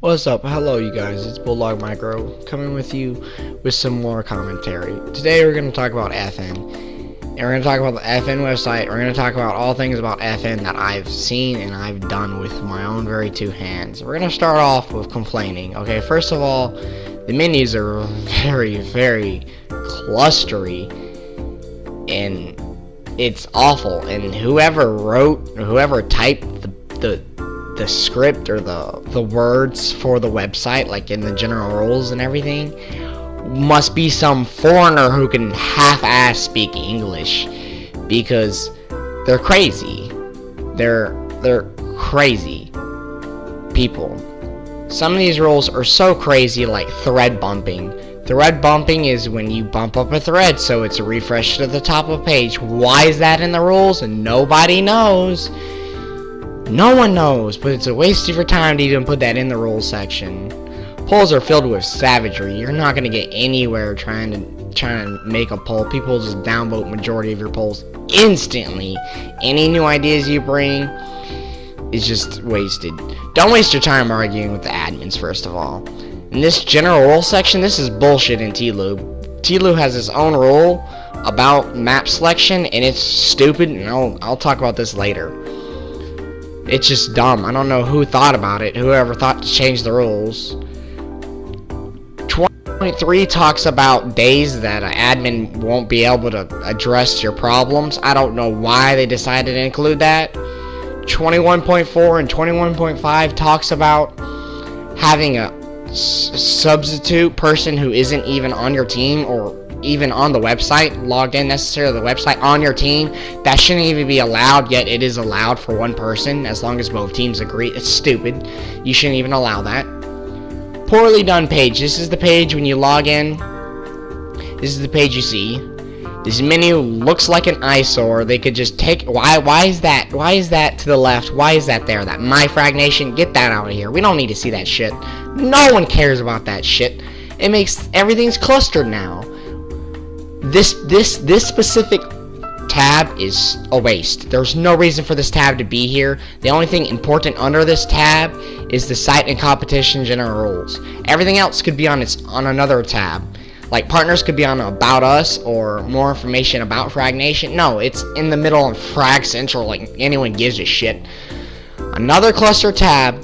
What's up? Hello you guys, it's Bulldog Micro coming with you with some more commentary. Today we're going to talk about FN. And we're going to talk about the FN website. We're going to talk about all things about FN that I've seen and I've done with my own very two hands. We're going to start off with complaining. Okay, first of all, the menus are very, very clustery. And it's awful. And whoever wrote, or whoever typed the script or the words for the website, like in the general rules and everything, must be some foreigner who can half-ass speak English, because they're crazy. They're crazy people. Some of these rules are so crazy, like thread bumping. Thread bumping is when you bump up a thread so it's a refresh to the top of a page. Why is that in the rules? And nobody knows. No one knows, but it's a waste of your time to even put that in the rules section. Polls are filled with savagery. You're not gonna get anywhere trying to make a poll. People just downvote majority of your polls instantly. Any new ideas you bring is just wasted. Don't waste your time arguing with the admins, first of all. In this general rule section, this is bullshit in TLOO. TLOO has its own rule about map selection, and it's stupid, and I'll talk about this later. It's just dumb. I don't know who thought about it, whoever thought to change the rules. 20.3 talks about days that an admin won't be able to address your problems. I don't know why they decided to include that. 21.4 and 21.5 talks about having a substitute person who isn't even on your team or even on the website, logged in necessarily the website, on your team. That shouldn't even be allowed, yet it is allowed for one person as long as both teams agree. It's stupid. You shouldn't even allow that. Poorly done page. This is the page when you log in. This is the page you see. This menu looks like an eyesore. They could just take, why is that? Why is that to the left? Why is that there? That My Fraggednation? Get that out of here. We don't need to see that shit. No one cares about that shit. It makes everything's clustered now. This specific tab is a waste. There's no reason for this tab to be here. The only thing important under this tab is the site and competition general rules. Everything else could be on another tab. Like partners could be on About Us or more information about Fraggednation. No, it's in the middle of Frag Central, like anyone gives a shit. Another cluster tab.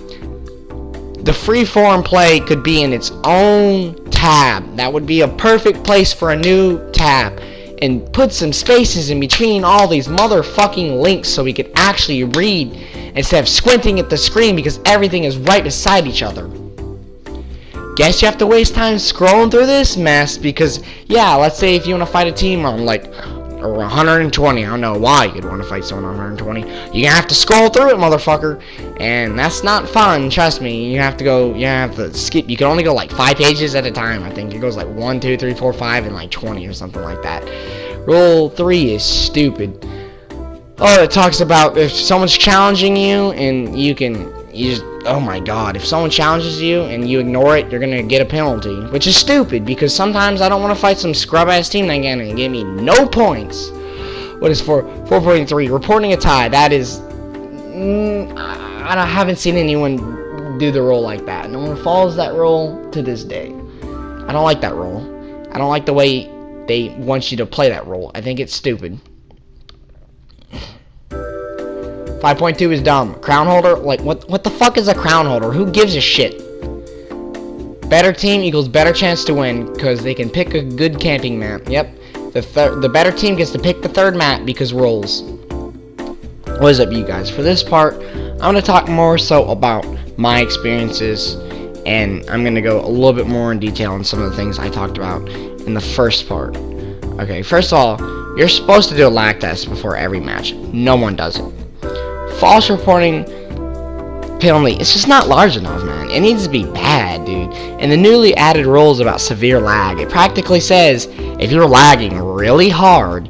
The freeform play could be in its own tab. That would be a perfect place for a new tab. And put some spaces in between all these motherfucking links so we could actually read instead of squinting at the screen because everything is right beside each other. Guess you have to waste time scrolling through this mess because, yeah, let's say if you want to fight a team on or 120, I don't know why you'd want to fight someone on 120. You're gonna have to scroll through it, motherfucker, and that's not fun. Trust me. You have to skip. You can only go like 5 pages at a time. I think it goes like 1, 2, 3, 4, 5, and like 20 or something like that. Rule 3 is stupid. Oh, it talks about if someone's challenging you and oh my god, if someone challenges you and you ignore it, you're gonna get a penalty, which is stupid because sometimes I don't want to fight some scrub-ass team again and give me no points. What is 4.3? Reporting a tie. That is, I haven't seen anyone do the rule like that. No one follows that rule to this day. I don't like that rule. I don't like the way they want you to play that rule. I think it's stupid. 5.2 is dumb. Crown holder? Like, what the fuck is a crown holder? Who gives a shit? Better team equals better chance to win, because they can pick a good camping map. Yep. The better team gets to pick the third map because rules. What is up, you guys? For this part, I'm going to talk more so about my experiences, and I'm going to go a little bit more in detail on some of the things I talked about in the first part. Okay, first of all, you're supposed to do a lag test before every match. No one does it. False reporting penalty, it's just not large enough, man. It needs to be bad, dude. And the newly added rules about severe lag, it practically says if you're lagging really hard,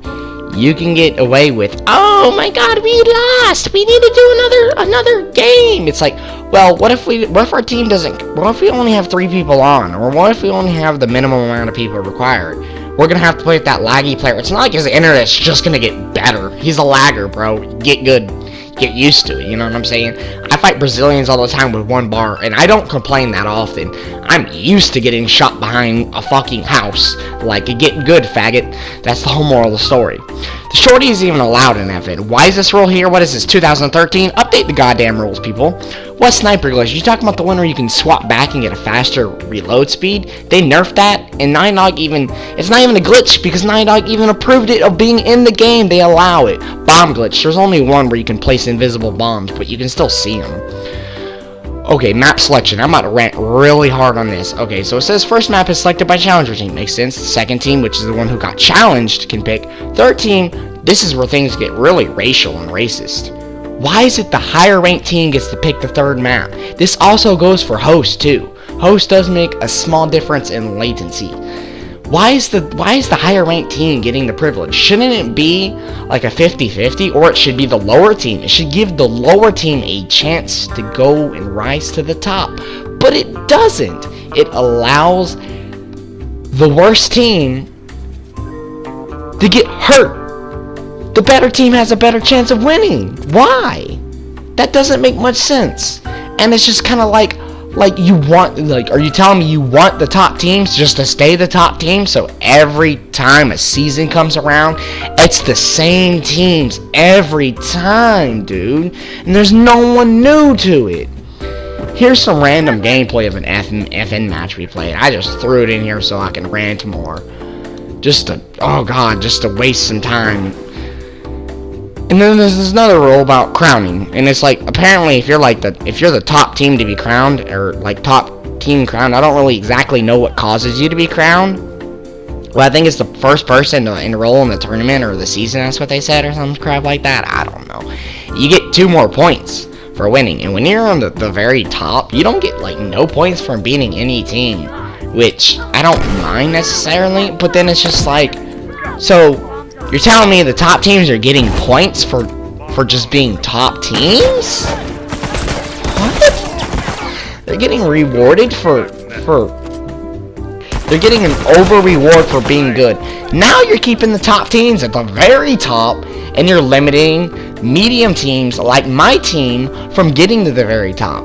you can get away with, oh my god, we lost, we need to do another game. It's like, well, what if our team doesn't, what if we only have 3 people on, or what if we only have the minimum amount of people required? We're gonna have to play with that laggy player. It's not like his internet's just gonna get better. He's a lagger, bro. Get good. Get used to it, you know what I'm saying? I fight Brazilians all the time with 1 bar, and I don't complain that often. I'm used to getting shot behind a fucking house. Like, get good, faggot. That's the whole moral of the story. The shorty is even allowed in FN. Why is this rule here? What is this, 2013? Update the goddamn rules, people. What sniper glitch? You talking about the one where you can swap back and get a faster reload speed? They nerfed that, and it's not even a glitch, because Dog even approved it of being in the game. They allow it. Bomb glitch. There's only one where you can place invisible bombs, but you can still see them. Okay, map selection. I'm about to rant really hard on this. Okay, so it says first map is selected by challenger team. Makes sense. Second team, which is the one who got challenged, can pick. Third team, this is where things get really racial and racist. Why is it the higher ranked team gets to pick the third map? This also goes for host too. Host does make a small difference in latency. Why is the higher ranked team getting the privilege? Shouldn't it be like a 50-50, or it should be the lower team? It should give the lower team a chance to go and rise to the top. But it doesn't. It allows the worst team to get hurt. The better team has a better chance of winning. Why? That doesn't make much sense. And it's just kind of like you want, are you telling me you want the top teams just to stay the top team, so every time a season comes around, it's the same teams every time, dude, and there's no one new to it? Here's some random gameplay of an FN match we played. I just threw it in here so I can rant more, just to waste some time. And then there's another rule about crowning, and it's like, apparently if you're the top team to be crowned, or like top team crowned, I don't really exactly know what causes you to be crowned. Well, I think it's the first person to enroll in the tournament or the season, that's what they said, or some crap like that. I don't know. You get 2 more points for winning, and when you're on the very top, you don't get like no points from beating any team, which I don't mind necessarily, but then it's just like, so you're telling me the top teams are getting points for just being top teams? What? They're getting rewarded they're getting an over reward for being good. Now you're keeping the top teams at the very top, and you're limiting medium teams like my team from getting to the very top.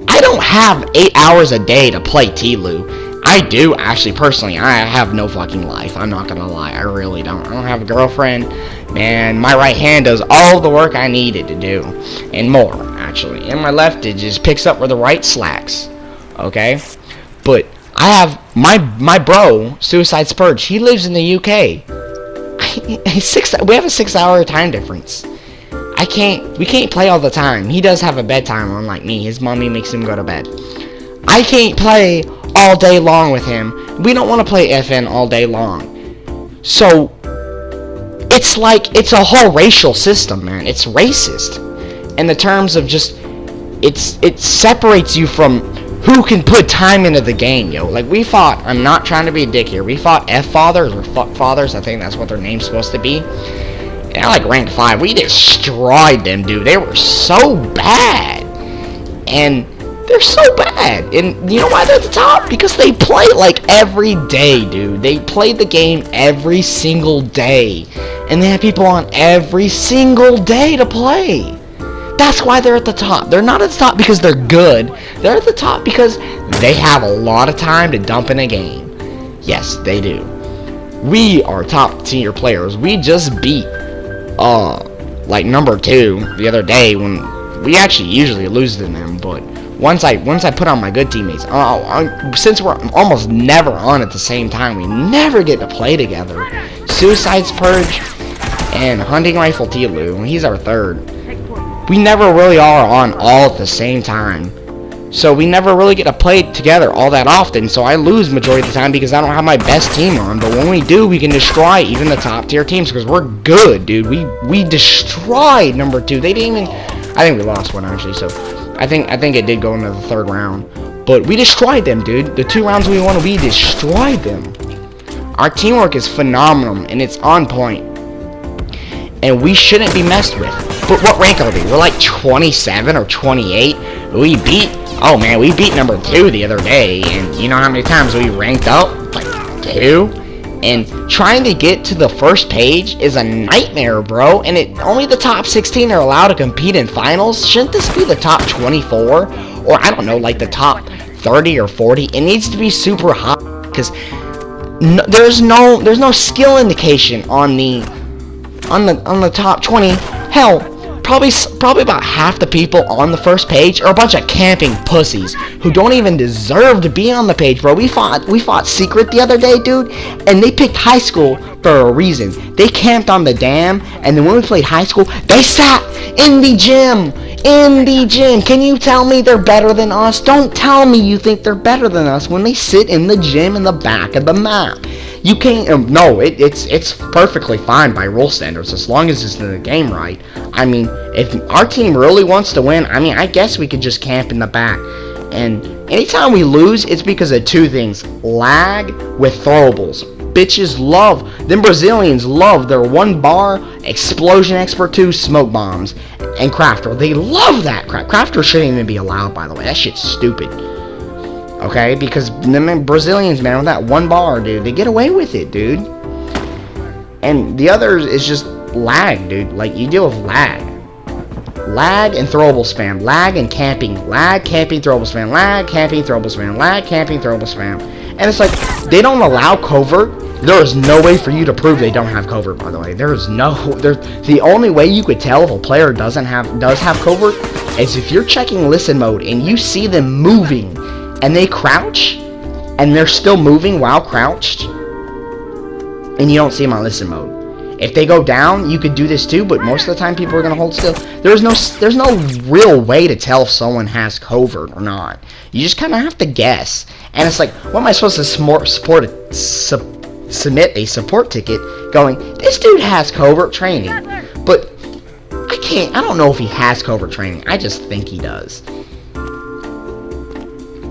I don't have 8 hours a day to play T-Lu. I do, actually, personally. I have no fucking life. I'm not gonna lie. I really don't. I don't have a girlfriend. Man, my right hand does all the work I need it to do. And more, actually. And my left, it just picks up where the right slacks. Okay? But I have my bro, Suicide Spurge. He lives in the UK. We have a 6-hour time difference. We can't play all the time. He does have a bedtime, unlike me. His mommy makes him go to bed. I can't play all day long with him. We don't want to play FN all day long. So it's like, it's a whole racial system, man. It's racist in the terms of just, it separates you from who can put time into the game, yo. Like, we fought, I'm not trying to be a dick here, we fought F-Fathers or Fuck-Fathers, I think that's what their name's supposed to be. And I like rank 5. We destroyed them, dude. They were so bad. And they're so bad. And you know why they're at the top? Because they play like every day, dude. They play the game every single day. And they have people on every single day to play. That's why they're at the top. They're not at the top because they're good. They're at the top because they have a lot of time to dump in a game. Yes, they do. We are top tier players. We just beat like number 2 the other day, when we actually usually lose to them, but once I put on my good teammates, since we're almost never on at the same time, we never get to play together. Suicide's Purge and Hunting Rifle T-Lu, he's our third. We never really are on all at the same time. So we never really get to play together all that often, so I lose majority of the time because I don't have my best team on. But when we do, we can destroy even the top tier teams because we're good, dude. We destroyed number 2. They didn't even, I think we lost one actually, so I think it did go into the 3rd round. But we destroyed them, dude. The 2 rounds we won, we destroyed them. Our teamwork is phenomenal and it's on point. And we shouldn't be messed with. But what rank are we? We're like 27 or 28. We beat number 2 the other day, and you know how many times we ranked up? Like 2? And trying to get to the first page is a nightmare, bro. And only the top 16 are allowed to compete in finals. Shouldn't this be the top 24? Or I don't know, like the top 30 or 40? It needs to be super high, because there's no skill indication on the top 20. Hell, probably about half the people on the first page are a bunch of camping pussies who don't even deserve to be on the page, bro. We fought Secret the other day, dude, and they picked high school for a reason. They camped on the dam, and then when we played high school, they sat in the gym. Can you tell me they're better than us? Don't tell me you think they're better than us when they sit in the gym in the back of the map. You can't, no, it's perfectly fine by rule standards, as long as it's in the game right. I mean, if our team really wants to win, I mean, I guess we could just camp in the back. And anytime we lose, it's because of two things: lag with throwables. Bitches love, them Brazilians love their 1 bar, Explosion Expert 2, smoke bombs, and Crafter. They love that crap. Crafter shouldn't even be allowed, by the way. That shit's stupid. Okay, because the Brazilians, man, with that 1 bar, dude, they get away with it, dude. And the other is just lag, dude. Like, you deal with lag. Lag and throwable spam. Lag and camping. Lag, camping, throwable spam. Lag, camping, throwable spam. Lag, camping, throwable spam. And it's like, they don't allow covert. There is no way for you to prove they don't have covert, by the way. The only way you could tell if a player does have covert is if you're checking listen mode and you see them moving and they crouch, and they're still moving while crouched, and you don't see them on listen mode. If they go down, you could do this too, but most of the time people are gonna hold still. There's no real way to tell if someone has covert or not. You just kind of have to guess. And it's like, what am I supposed to submit a support ticket going, this dude has covert training? But I don't know if he has covert training. I just think he does.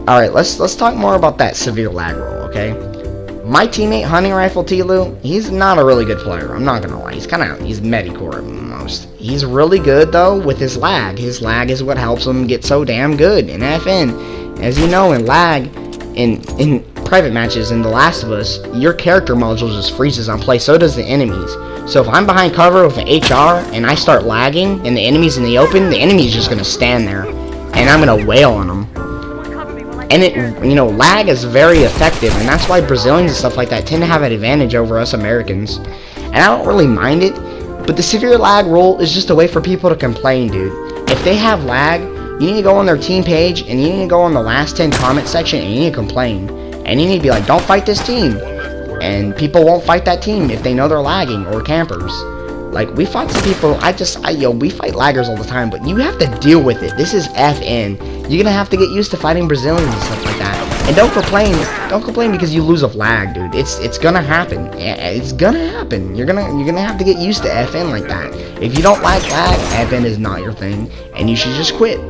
Alright, let's talk more about that severe lag roll, okay? My teammate, Hunting Rifle Tilu, he's not a really good player. I'm not gonna lie. He's Medicore at most. He's really good, though, with his lag. His lag is what helps him get so damn good in FN. As you know, in lag, in private matches in The Last of Us, your character module just freezes on play. So does the enemies. So if I'm behind cover with an HR, and I start lagging, and the enemy's in the open, the enemy's just gonna stand there. And I'm gonna wail on them. And lag is very effective, and that's why Brazilians and stuff like that tend to have an advantage over us Americans. And I don't really mind it, but the severe lag rule is just a way for people to complain, dude. If they have lag, you need to go on their team page, and you need to go on the last 10 comment section, and you need to complain. And you need to be like, don't fight this team. And people won't fight that team if they know they're lagging or campers. Like, we fight some people, we fight laggers all the time, but you have to deal with it. This is FN. You're gonna have to get used to fighting Brazilians and stuff like that. And don't complain because you lose a lag, dude. It's gonna happen. It's gonna happen. You're gonna have to get used to FN like that. If you don't like lag, FN is not your thing, and you should just quit.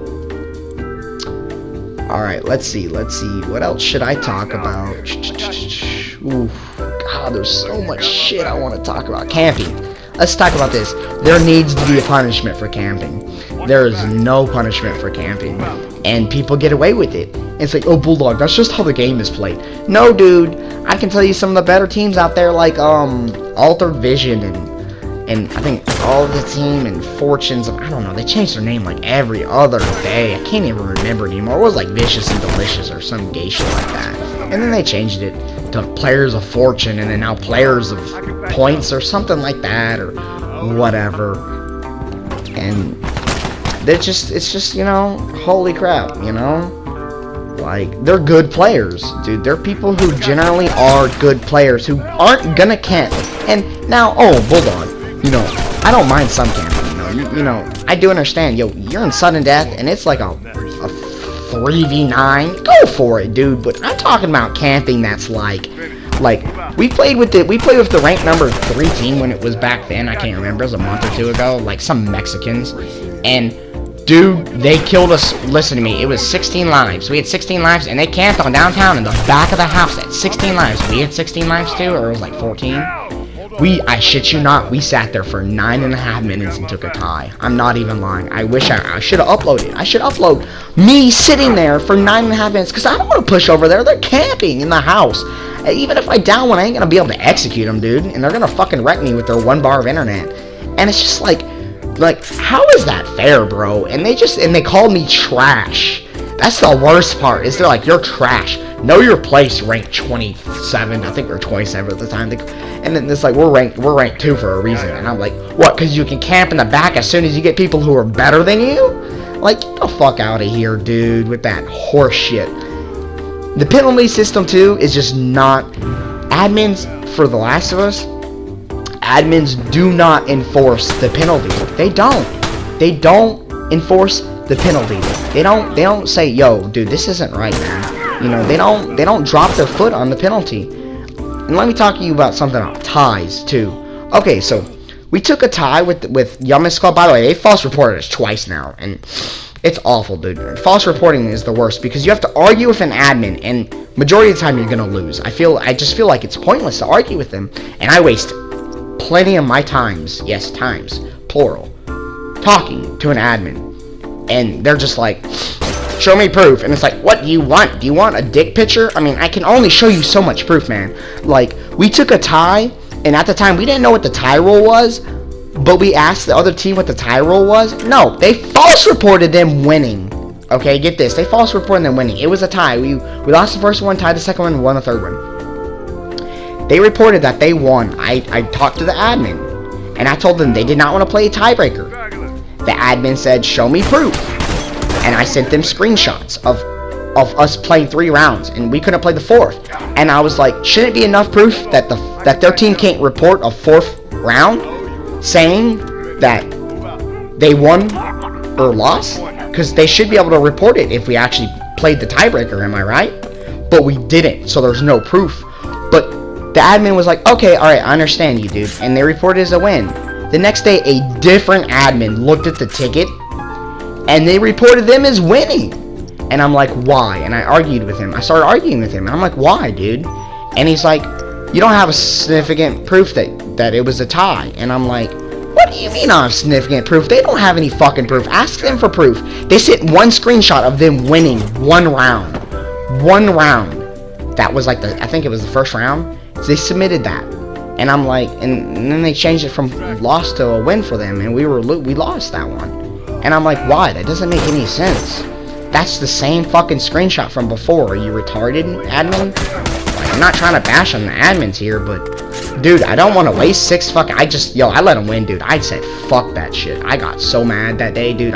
Alright, let's see. What else should I talk about? Ooh, God, there's so much shit I want to talk about. Camping. Let's talk about this. There needs to be a punishment for camping. There is no punishment for camping. And people get away with it. And it's like, oh, Bulldog, that's just how the game is played. No, dude. I can tell you some of the better teams out there, like, Altered Vision and I think All the Team and Fortunes. I don't know. They changed their name like every other day. I can't even remember anymore. It was like Vicious and Delicious or some gay shit like that. And then they changed it to Players of Fortune, and then now Players of Points or something like that, or whatever. And it's just, holy crap, like, they're good players, dude. They're people who generally are good players who aren't gonna camp. And now, Bulldog, I don't mind some camping, I do understand, you're in sudden death, and it's like a 3v9, go for it, dude. But I'm talking about camping that's like we played with the rank number 3 team when it was back then. I can't remember, it was a month or two ago, like some Mexicans, and dude, they killed us. Listen to me, it was 16 lives. We had 16 lives, and they camped on downtown in the back of the house at 16 lives. We had 16 lives too, or it was like 14. I shit you not, we sat there for 9.5 minutes and took a tie. I'm not even lying. I wish I should have uploaded. I should upload me sitting there for 9.5 minutes, because I don't want to push over there. They're camping in the house. Even if I down one, I ain't gonna be able to execute them, dude. And they're gonna fucking wreck me with their 1 bar of internet. And it's just like, how is that fair, bro? And they called me trash. That's the worst part, is they're like, you're trash. Know your place, ranked 27, I think we're 27 at the time. And then it's like, we're ranked 2 for a reason. And I'm like, what, because you can camp in the back as soon as you get people who are better than you? Like, get the fuck out of here, dude, with that horse shit. The penalty system, too, is just not... Admins, for The Last of Us, admins do not enforce the penalty. They don't. They don't enforce the penalty. They don't say, yo, dude, this isn't right, man. You know, they don't drop their foot on the penalty. And let me talk to you about something about ties too. Okay, so we took a tie with Yummeskull. By the way, they false reported us twice now, and it's awful, dude. False reporting is the worst because you have to argue with an admin, and majority of the time you're gonna lose. I just feel like it's pointless to argue with them, and I waste plenty of my times, yes, times, plural, talking to an admin, and they're just like, show me proof. And it's like, what do you want? Do you want a dick picture? I mean, I can only show you so much proof, man. Like, we took a tie, and at the time, we didn't know what the tie rule was, but we asked the other team what the tie rule was. No, they false reported them winning. Okay, get this. They false reported them winning. It was a tie. We lost the first one, tied the second one, won the third one. They reported that they won. I talked to the admin, and I told them they did not want to play a tiebreaker. The admin said, show me proof. And I sent them screenshots of us playing 3 rounds, and we couldn't play the 4th. And I was like, shouldn't it be enough proof that their team can't report a 4th round saying that they won or lost? Because they should be able to report it if we actually played the tiebreaker, am I right? But we didn't, so there's no proof. But the admin was like, okay, alright, I understand you, dude. And they reported it as a win. The next day, a different admin looked at the ticket, and they reported them as winning. And I'm like, why? And I argued with him. I started arguing with him. And I'm like, why, dude? And he's like, you don't have a significant proof that it was a tie. And I'm like, what do you mean I have significant proof? They don't have any fucking proof. Ask them for proof. They sent one screenshot of them winning 1 round. 1 round. That was like I think it was the first round. So they submitted that. And I'm like, and then they changed it from loss to a win for them. And we lost that one. And I'm like, why? That doesn't make any sense. That's the same fucking screenshot from before. Are you retarded, admin? Like, I'm not trying to bash on the admins here, but dude, I don't want to waste 6 fucking... I let them win, dude. I said, fuck that shit. I got so mad that day, dude.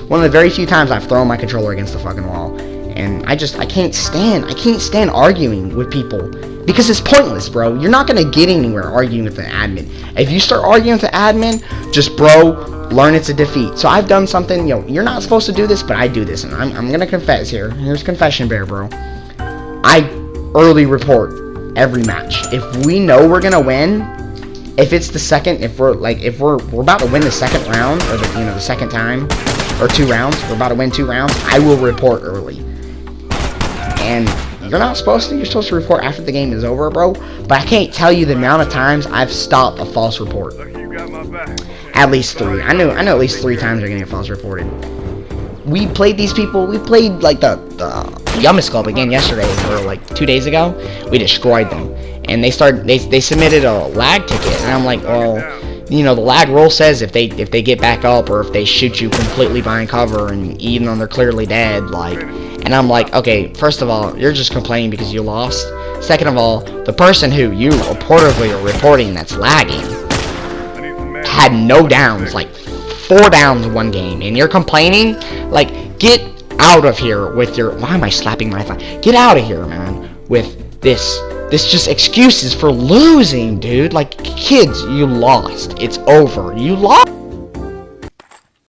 One of the very few times I've thrown my controller against the fucking wall. And I can't stand arguing with people. Because it's pointless, bro. You're not gonna get anywhere arguing with an admin. If you start arguing with an admin, just, bro, learn it's a defeat. So I've done something, you're not supposed to do this, but I do this, and I'm gonna confess here. Here's confession bear, bro. I early report every match. If we know we're gonna win, if it's the second, if we're about to win the second round, or the second time, or 2 rounds, we're about to win 2 rounds, I will report early. And you're not supposed to. You're supposed to report after the game is over, bro. But I can't tell you the amount of times I've stopped a false report. At least 3. I know at least 3 times they're gonna get false reported. We played these people. We played like the Yummeskull again yesterday, or like 2 days ago. We destroyed them, and they submitted a lag ticket, and I'm like, well, the lag rule says if they get back up, or if they shoot you completely behind cover, and even though they're clearly dead, like. And I'm like, okay, first of all, you're just complaining because you lost. Second of all, the person who you reportedly are reporting that's lagging had no downs, like 4 downs in 1 game, and you're complaining? Like, get out of here with your... Why am I slapping my thigh? Get out of here, man, with this just excuses for losing, dude. Like, kids, you lost. It's over. You lost.